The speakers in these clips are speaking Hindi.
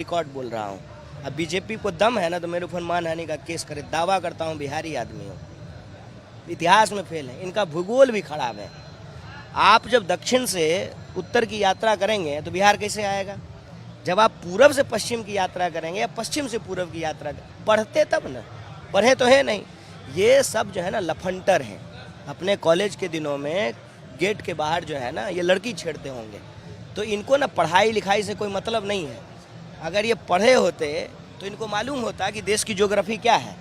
रिकॉर्ड बोल रहा हूँ। अब बीजेपी को दम है ना तो मेरे ऊपर मानहानि का केस करे। दावा करता हूँ बिहारी आदमी हूँ, इतिहास में फेल है, इनका भूगोल भी खराब है। आप जब दक्षिण से उत्तर की यात्रा करेंगे तो बिहार कैसे आएगा? जब आप पूरब से पश्चिम की यात्रा करेंगे या पश्चिम से पूरब की यात्रा पढ़ते तब ना, पढ़े तो है नहीं। ये सब जो है ना लफंटर हैं। अपने कॉलेज के दिनों में गेट के बाहर जो है ना ये लड़की छेड़ते होंगे, तो इनको ना पढ़ाई लिखाई से कोई मतलब नहीं है। अगर ये पढ़े होते तो इनको मालूम होता कि देश की ज्योग्राफी क्या है।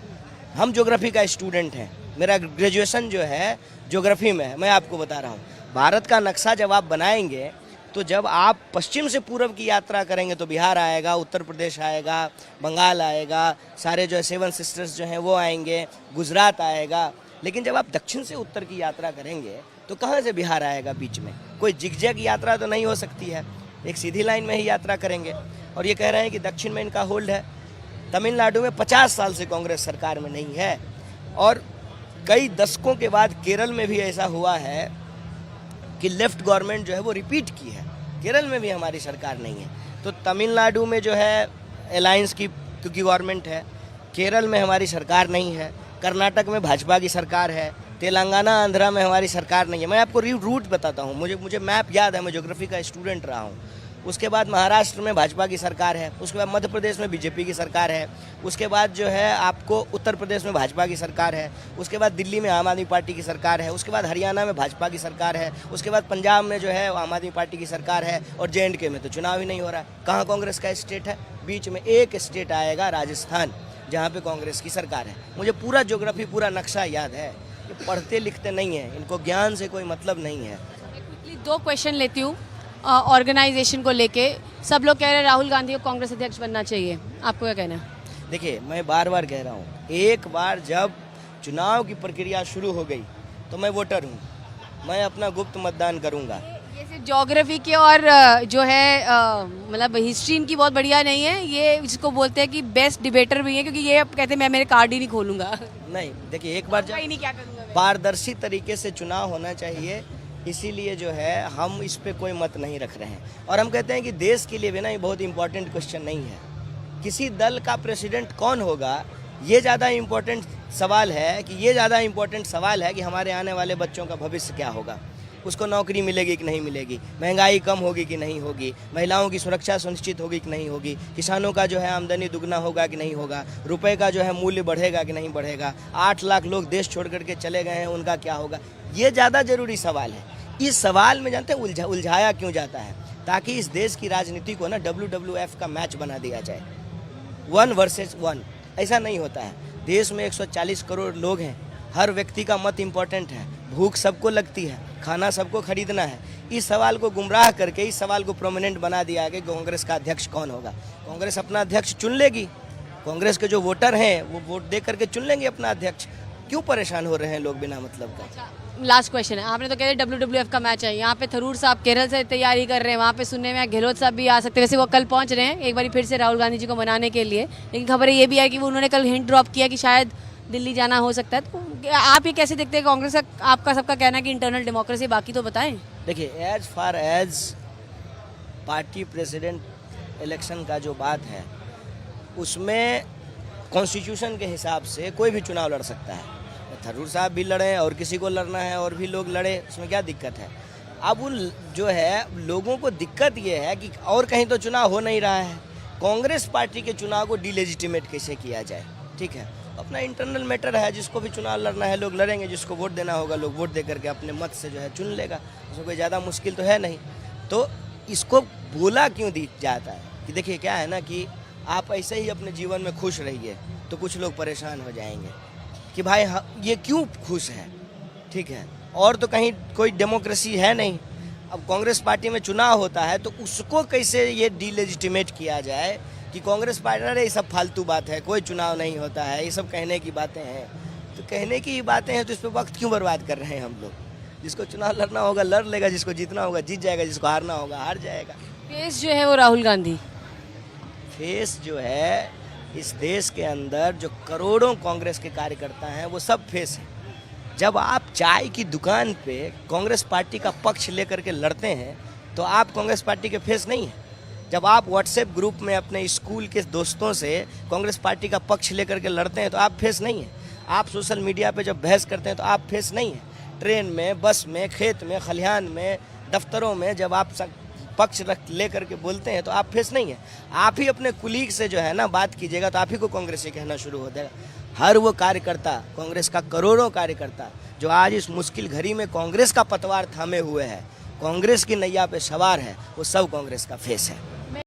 हम ज्योग्राफी का स्टूडेंट हैं, मेरा ग्रेजुएशन जो है ज्योग्राफी में है। मैं आपको बता रहा हूँ, भारत का नक्शा जब आप बनाएंगे तो जब आप पश्चिम से पूरब की यात्रा करेंगे तो बिहार आएगा, उत्तर प्रदेश आएगा, बंगाल आएगा, सारे जो है 7 सिस्टर्स जो हैं वो आएंगे, गुजरात आएगा। लेकिन जब आप दक्षिण से उत्तर की यात्रा करेंगे तो कहाँ से बिहार आएगा? बीच में कोई जिगजैग यात्रा तो नहीं हो सकती है, एक सीधी लाइन में ही यात्रा करेंगे। और ये कह रहे हैं कि दक्षिण में इनका होल्ड है। तमिलनाडु में 50 साल से कांग्रेस सरकार में नहीं है, और कई दशकों के बाद केरल में भी ऐसा हुआ है कि लेफ्ट गवर्नमेंट जो है वो रिपीट की है। केरल में भी हमारी सरकार नहीं है। तो तमिलनाडु में जो है अलायंस की क्योंकि गवर्नमेंट है, केरल में हमारी सरकार नहीं है, कर्नाटक में भाजपा की सरकार है, तेलंगाना आंध्रा में हमारी सरकार नहीं है। मैं आपको रूट बताता हूँ, मुझे मैप याद है, मैं ज्योग्राफी का स्टूडेंट रहा हूँ। उसके बाद महाराष्ट्र में भाजपा की सरकार है, उसके बाद मध्य प्रदेश में बीजेपी की सरकार है, उसके बाद जो है आपको उत्तर प्रदेश में भाजपा की सरकार है, उसके बाद दिल्ली में आम आदमी पार्टी की सरकार है, उसके बाद हरियाणा में भाजपा की सरकार है, उसके बाद पंजाब में जो है आम आदमी पार्टी की सरकार है, और JNK में तो चुनाव ही नहीं हो रहा। कहाँ कांग्रेस का स्टेट है? बीच में एक स्टेट आएगा राजस्थान, जहाँ पे कांग्रेस की सरकार है। मुझे पूरा ज्योग्राफी पूरा नक्शा याद है। ये पढ़ते लिखते नहीं है, इनको ज्ञान से कोई मतलब नहीं है। मैं क्विकली 2 क्वेश्चन लेती हूँ ऑर्गेनाइजेशन को लेके। सब लोग कह रहे हैं राहुल गांधी को कांग्रेस अध्यक्ष बनना चाहिए, आपको क्या कहना है? देखिए, मैं बार बार कह रहा हूँ, एक बार जब चुनाव की प्रक्रिया शुरू हो गई तो मैं वोटर हूँ, मैं अपना गुप्त मतदान करूँगा। ये सिर्फ ज्योग्राफी के और जो है मतलब हिस्ट्री इनकी बहुत बढ़िया नहीं है, ये इसको बोलते हैं कि बेस्ट डिबेटर भी है, क्योंकि ये अब कहते हैं मैं मेरे कार्ड ही नहीं खोलूंगा। नहीं, देखिए, एक बार नहीं जब क्या करूंगा मैं। पारदर्शी तरीके से चुनाव होना चाहिए, इसीलिए जो है हम इस पे कोई मत नहीं रख रहे हैं। और हम कहते हैं कि देश के लिए भी ना ये बहुत इंपॉर्टेंट क्वेश्चन नहीं है। किसी दल का प्रेसिडेंट कौन होगा ये ज़्यादा इम्पोर्टेंट सवाल है कि हमारे आने वाले बच्चों का भविष्य क्या होगा, उसको नौकरी मिलेगी कि नहीं मिलेगी, महंगाई कम होगी कि नहीं होगी, महिलाओं की सुरक्षा सुनिश्चित होगी कि नहीं होगी, किसानों का जो है आमदनी दुगना होगा कि नहीं होगा, रुपए का जो है मूल्य बढ़ेगा कि नहीं बढ़ेगा, 8 लाख लोग देश छोड़ करके चले गए हैं, उनका क्या होगा। ये ज़्यादा ज़रूरी सवाल है। इस सवाल में जानते हैं उलझाया क्यों जाता है? ताकि इस देश की राजनीति को ना WWF का मैच बना दिया जाए, 1 वर्सेस 1। ऐसा नहीं होता है। देश में 140 करोड़ लोग हैं, हर व्यक्ति का मत इम्पोर्टेंट है, भूख सबको लगती है, खाना सबको खरीदना है। इस सवाल को गुमराह करके इस सवाल को प्रोमिनेंट बना दिया कि कांग्रेस का अध्यक्ष कौन होगा। कांग्रेस अपना अध्यक्ष चुन लेगी, कांग्रेस के जो वोटर हैं वो वोट दे करके चुन लेंगे अपना अध्यक्ष। क्यों परेशान हो रहे हैं लोग बिना मतलब का? लास्ट क्वेश्चन है, आपने तो कह दिया WWF का मैच है, यहाँ पे थरूर साहब केरल से तैयारी कर रहे हैं, वहाँ पे सुनने में गहलोत साहब भी आ सकते हैं। वैसे वो कल पहुँच रहे हैं एक बार फिर से राहुल गांधी जी को मनाने के लिए, लेकिन खबर ये भी है कि वो उन्होंने कल हिंट ड्रॉप किया कि शायद दिल्ली जाना हो सकता है। तो आप ये कैसे देखते हैं? कांग्रेस का आपका सबका कहना है कि इंटरनल डेमोक्रेसी, बाकी तो बताएं। देखिए, as far as party president election का जो बात है, उसमें कॉन्स्टिट्यूशन के हिसाब से कोई भी चुनाव लड़ सकता है। थरूर साहब भी लड़े और किसी को लड़ना है और भी लोग लड़े, उसमें क्या दिक्कत है? अब उन जो है लोगों को दिक्कत ये है कि और कहीं तो चुनाव हो नहीं रहा है, कांग्रेस पार्टी के चुनाव को डिलेजिटिमेट कैसे किया जाए। ठीक है, अपना इंटरनल मैटर है, जिसको भी चुनाव लड़ना है लोग लड़ेंगे, जिसको वोट देना होगा लोग वोट दे करके अपने मत से जो है चुन लेगा, उसमें कोई ज़्यादा मुश्किल तो है नहीं। तो इसको बोला क्यों दी जाता है कि देखिए क्या है ना कि आप ऐसे ही अपने जीवन में खुश रहिए, तो कुछ लोग परेशान हो जाएंगे कि भाई ये क्यों खुश है। ठीक है, और तो कहीं कोई डेमोक्रेसी है नहीं। अब कांग्रेस पार्टी में चुनाव होता है तो उसको कैसे ये डिलेजिटिमेट किया जाए कि कांग्रेस पार्टी, अरे ये सब फालतू बात है, कोई चुनाव नहीं होता है, ये सब कहने की बातें हैं। तो कहने की बातें हैं तो इस पर वक्त क्यों बर्बाद कर रहे हैं हम लोग? जिसको चुनाव लड़ना होगा लड़ लेगा, जिसको जीतना होगा जीत जाएगा, जिसको हारना होगा हार जाएगा। फेस जो है वो राहुल गांधी, फेस जो है इस देश के अंदर जो करोड़ों कांग्रेस के कार्यकर्ता हैं वो सब फेस है। जब आप चाय की दुकान पे कांग्रेस पार्टी का पक्ष लेकर के लड़ते हैं तो आप कांग्रेस पार्टी के फेस नहीं हैं। जब आप व्हाट्सएप ग्रुप में अपने स्कूल के दोस्तों से कांग्रेस पार्टी का पक्ष लेकर के लड़ते हैं तो आप फेस नहीं है। आप सोशल मीडिया पे जब बहस करते हैं तो आप फेस नहीं है। ट्रेन में, बस में, खेत में, खलिहान में, दफ्तरों में जब आप पक्ष रख ले करके बोलते हैं तो आप फेस नहीं है। आप ही अपने कुलीग से जो है ना बात कीजिएगा तो आप ही को कांग्रेसी कहना शुरू हो जाएगा। हर वो कार्यकर्ता, कांग्रेस का करोड़ों कार्यकर्ता जो आज इस मुश्किल घड़ी में कांग्रेस का पतवार थामे हुए है, कांग्रेस की नैया पे सवार है, वो सब कांग्रेस का फेस है।